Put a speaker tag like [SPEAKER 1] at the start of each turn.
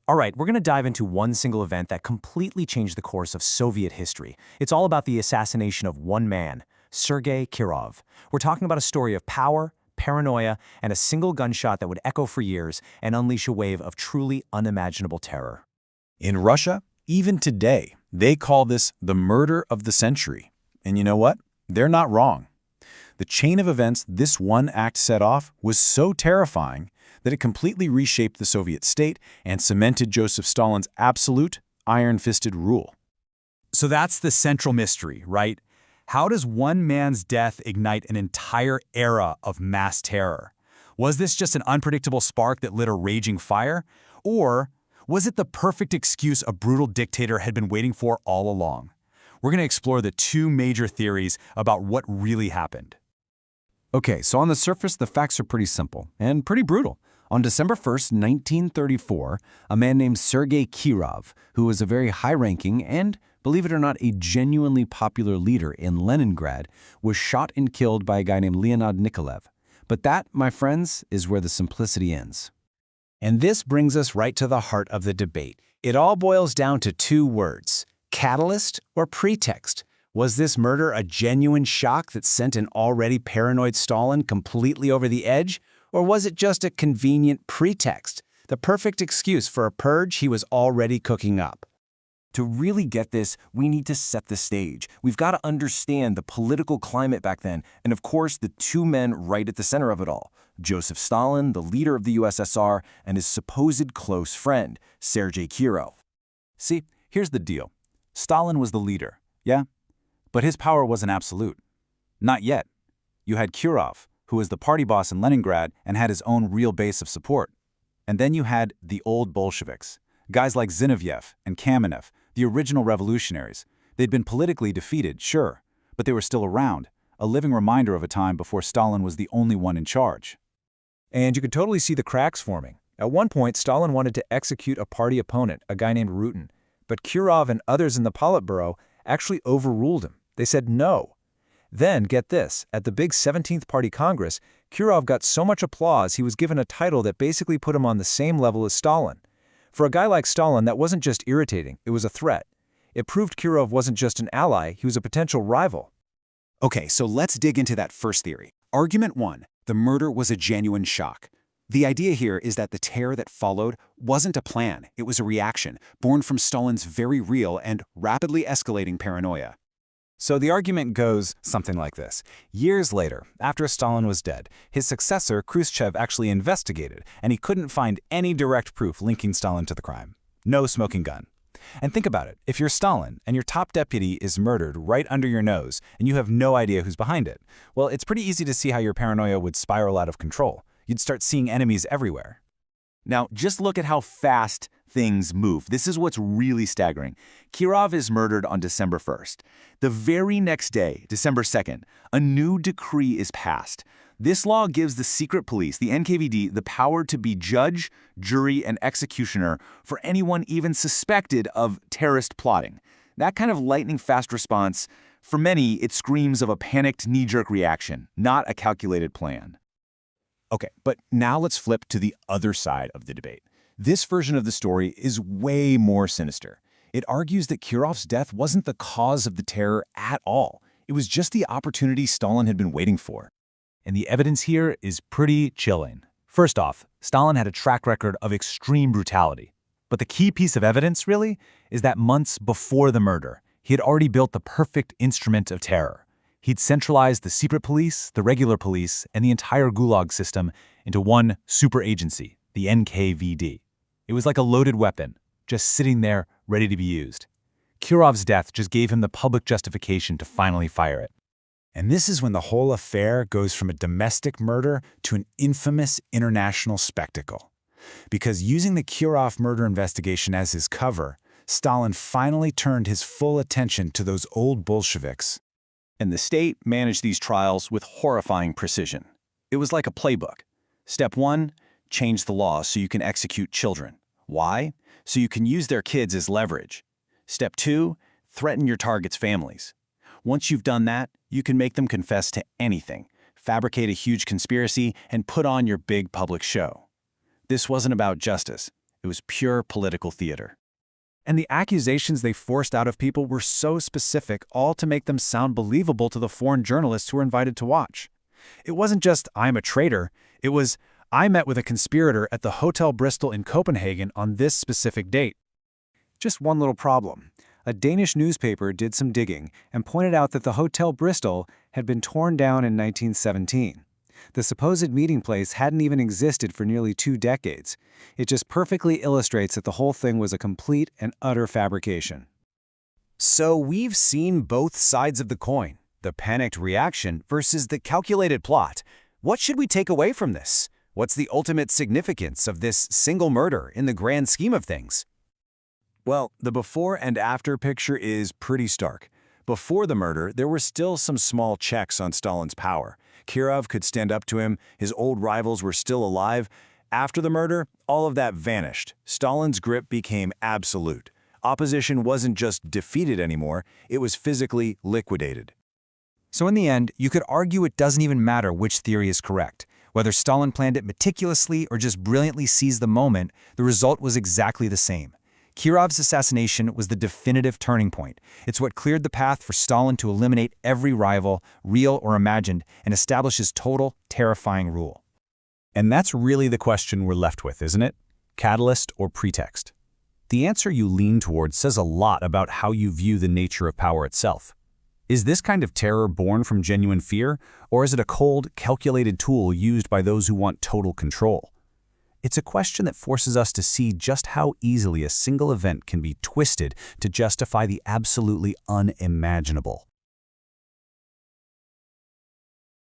[SPEAKER 1] All right, we're going to dive into one single event that completely changed the course of Soviet history. It's all about the assassination of one man, Sergei Kirov. We're talking about a story of power, paranoia, and a single gunshot that would echo for years and unleash a wave of truly unimaginable terror.
[SPEAKER 2] In Russia, even today, they call this the murder of the century. And you know what? They're not wrong. The chain of events this one act set off was so terrifying that it completely reshaped the Soviet state and cemented Joseph Stalin's absolute, iron-fisted rule.
[SPEAKER 3] So that's the central mystery, right? How does one man's death ignite an entire era of mass terror? Was this just an unpredictable spark that lit a raging fire? Or was it the perfect excuse a brutal dictator had been waiting for all along? We're going to explore the two major theories about what really happened.
[SPEAKER 4] Okay, so on the surface, the facts are pretty simple and pretty brutal. On December 1st, 1934, a man named Sergei Kirov, who was a very high-ranking and, believe it or not, a genuinely popular leader in Leningrad, was shot and killed by a guy named Leonid Nikolaev. But that, my friends, is where the simplicity ends.
[SPEAKER 1] And this brings us right to the heart of the debate. It all boils down to two words: catalyst or pretext. Was this murder a genuine shock that sent an already paranoid Stalin completely over the edge? Or was it just a convenient pretext, the perfect excuse for a purge he was already cooking up?
[SPEAKER 5] To really get this, we need to set the stage. We've got to understand the political climate back then, and of course, the two men right at the center of it all: Joseph Stalin, the leader of the USSR, and his supposed close friend, Sergei Kirov.
[SPEAKER 3] See, here's the deal. Stalin was the leader, yeah? But his power wasn't absolute. Not yet. You had Kirov, who was the party boss in Leningrad and had his own real base of support. And then you had the old Bolsheviks, guys like Zinoviev and Kamenev, the original revolutionaries. They'd been politically defeated, sure, but they were still around, a living reminder of a time before Stalin was the only one in charge.
[SPEAKER 6] And you could totally see the cracks forming. At one point, Stalin wanted to execute a party opponent, a guy named Rutin, but Kirov and others in the Politburo actually overruled him. They said no. Then, get this, at the big 17th Party Congress, Kirov got so much applause he was given a title that basically put him on the same level as Stalin. For a guy like Stalin, that wasn't just irritating, it was a threat. It proved Kirov wasn't just an ally, he was a potential rival.
[SPEAKER 7] Okay, so let's dig into that first theory. Argument 1, the murder was a genuine shock. The idea here is that the terror that followed wasn't a plan, it was a reaction, born from Stalin's very real and rapidly escalating paranoia.
[SPEAKER 3] So the argument goes something like this. Years later, after Stalin was dead, his successor, Khrushchev, actually investigated, and he couldn't find any direct proof linking Stalin to the crime. No smoking gun. And think about it. If you're Stalin and your top deputy is murdered right under your nose and you have no idea who's behind it, well, it's pretty easy to see how your paranoia would spiral out of control. You'd start seeing enemies everywhere.
[SPEAKER 5] Now, just look at how fast things move. This is what's really staggering. Kirov is murdered on December 1st. The very next day, December 2nd, a new decree is passed. This law gives the secret police, the NKVD, the power to be judge, jury, and executioner for anyone even suspected of terrorist plotting. That kind of lightning-fast response, for many, it screams of a panicked knee-jerk reaction, not a calculated plan.
[SPEAKER 2] Okay, but now let's flip to the other side of the debate. This version of the story is way more sinister. It argues that Kirov's death wasn't the cause of the terror at all. It was just the opportunity Stalin had been waiting for.
[SPEAKER 3] And the evidence here is pretty chilling. First off, Stalin had a track record of extreme brutality. But the key piece of evidence, really, is that months before the murder, he had already built the perfect instrument of terror. He'd centralized the secret police, the regular police, and the entire Gulag system into one super agency, the NKVD. It was like a loaded weapon, just sitting there, ready to be used. Kirov's death just gave him the public justification to finally fire it.
[SPEAKER 2] And this is when the whole affair goes from a domestic murder to an infamous international spectacle. Because using the Kirov murder investigation as his cover, Stalin finally turned his full attention to those old Bolsheviks.
[SPEAKER 7] And the state managed these trials with horrifying precision. It was like a playbook. Step 1, change the law so you can execute children. Why? So you can use their kids as leverage. Step 2, threaten your targets' families. Once you've done that, you can make them confess to anything, fabricate a huge conspiracy, and put on your big public show. This wasn't about justice. It was pure political theater.
[SPEAKER 6] And the accusations they forced out of people were so specific, all to make them sound believable to the foreign journalists who were invited to watch. It wasn't just, "I'm a traitor." It was, "I met with a conspirator at the Hotel Bristol in Copenhagen on this specific date." Just one little problem. A Danish newspaper did some digging and pointed out that the Hotel Bristol had been torn down in 1917. The supposed meeting place hadn't even existed for nearly 2 decades. It just perfectly illustrates that the whole thing was a complete and utter fabrication.
[SPEAKER 2] So we've seen both sides of the coin, the panicked reaction versus the calculated plot. What should we take away from this? What's the ultimate significance of this single murder in the grand scheme of things? Well, the before and after picture is pretty stark. Before the murder, there were still some small checks on Stalin's power. Kirov could stand up to him, his old rivals were still alive. After the murder, all of that vanished. Stalin's grip became absolute. Opposition wasn't just defeated anymore, it was physically liquidated.
[SPEAKER 3] So in the end, you could argue it doesn't even matter which theory is correct. Whether Stalin planned it meticulously or just brilliantly seized the moment, the result was exactly the same. Kirov's assassination was the definitive turning point. It's what cleared the path for Stalin to eliminate every rival, real or imagined, and establish his total, terrifying rule.
[SPEAKER 2] And that's really the question we're left with, isn't it? Catalyst or pretext? The answer you lean towards says a lot about how you view the nature of power itself. Is this kind of terror born from genuine fear, or is it a cold, calculated tool used by those who want total control? It's a question that forces us to see just how easily a single event can be twisted to justify the absolutely unimaginable.